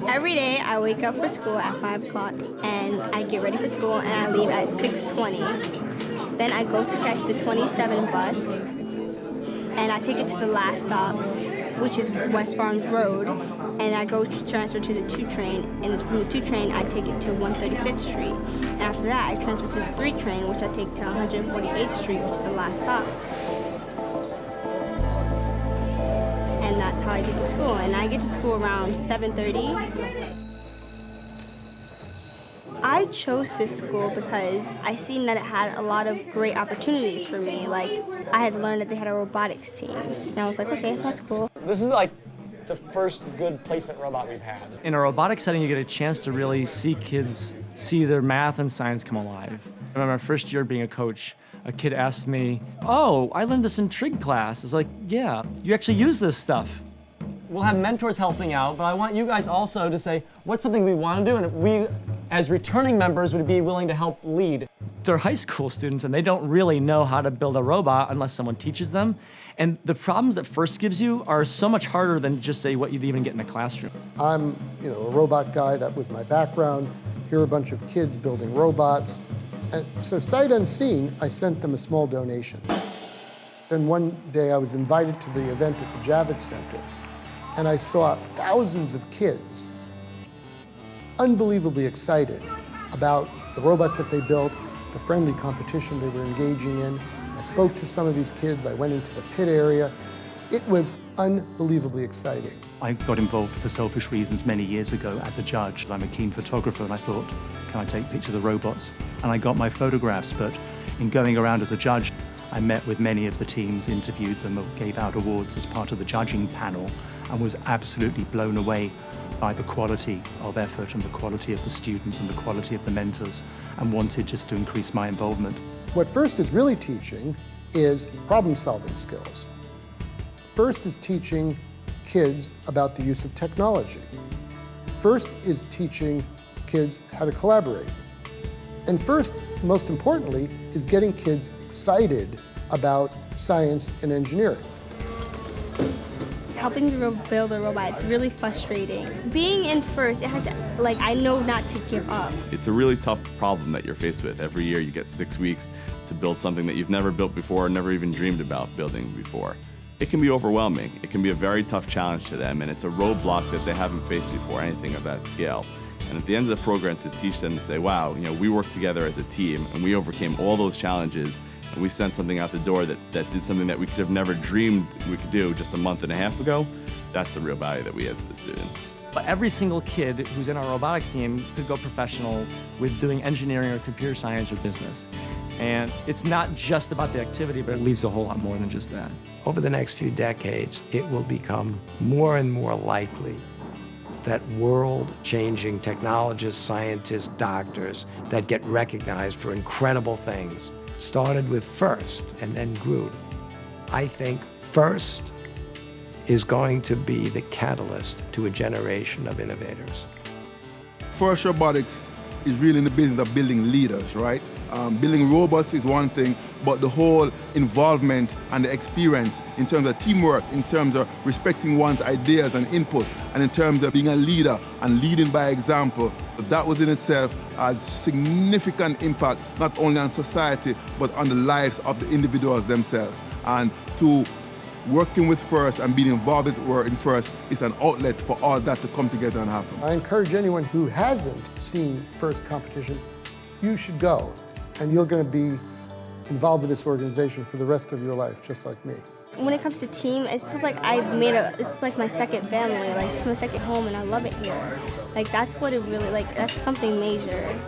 Every day I wake up for school at 5 o'clock and I get ready for school and I leave at 6:20. Then I go to catch the 27 bus and I take it to the last stop, which is West Farms Road, and I go to transfer to the 2 train, and from the 2 train I take it to 135th Street. And after that I transfer to the 3 train, which I take to 148th Street, which is the last stop. And that's how I get to school. And I get to school around 7:30. I chose this school because I seen that it had a lot of great opportunities for me. Like, I had learned that they had a robotics team. And I was like, okay, that's cool. This is like the first good placement robot we've had. In a robotics setting, you get a chance to really see kids see their math and science come alive. I remember my first year being a coach, a kid asked me, oh, I learned this in trig class. It's like, yeah, you actually use this stuff. We'll have mentors helping out, but I want you guys also to say, what's something we want to do? And we, as returning members, would be willing to help lead. They're high school students and they don't really know how to build a robot unless someone teaches them. And the problems that FIRST gives you are so much harder than just say what you'd even get in a classroom. I'm, a robot guy. That was my background. Here are a bunch of kids building robots. And so sight unseen, I sent them a small donation. Then one day I was invited to the event at the Javits Center, and I saw thousands of kids unbelievably excited about the robots that they built, the friendly competition they were engaging in. I spoke to some of these kids. I went into the pit area. It was unbelievably exciting. I got involved for selfish reasons many years ago as a judge. I'm a keen photographer and I thought, can I take pictures of robots? And I got my photographs, but in going around as a judge, I met with many of the teams, interviewed them, gave out awards as part of the judging panel, and was absolutely blown away by the quality of effort and the quality of the students and the quality of the mentors, and wanted just to increase my involvement. What FIRST is really teaching is problem-solving skills. FIRST is teaching kids about the use of technology. FIRST is teaching kids how to collaborate. And FIRST, most importantly, is getting kids excited about science and engineering. Helping to build a robot, it's really frustrating. Being in FIRST, it has, I know not to give up. It's a really tough problem that you're faced with. Every year you get 6 weeks to build something that you've never built before or never even dreamed about building before. It can be overwhelming. It can be a very tough challenge to them, and it's a roadblock that they haven't faced before, anything of that scale. And at the end of the program, to teach them to say, wow, we worked together as a team and we overcame all those challenges and we sent something out the door that did something that we could have never dreamed we could do just a month and a half ago, that's the real value that we add to the students. But every single kid who's in our robotics team could go professional with doing engineering or computer science or business. And it's not just about the activity, but it leads to a whole lot more than just that. Over the next few decades, it will become more and more likely that world-changing technologists, scientists, doctors that get recognized for incredible things started with FIRST and then grew. I think FIRST is going to be the catalyst to a generation of innovators. FIRST Robotics is really in the business of building leaders, right? Building robots is one thing, but the whole involvement and the experience in terms of teamwork, in terms of respecting one's ideas and input, and in terms of being a leader and leading by example, that within itself has significant impact not only on society, but on the lives of the individuals themselves. And to working with FIRST and being involved in FIRST is an outlet for all that to come together and happen. I encourage anyone who hasn't seen FIRST competition, you should go. And you're going to be involved with this organization for the rest of your life, just like me. When it comes to team, it's just like it's like my second family, it's my second home and I love it here. That's what it really, that's something major.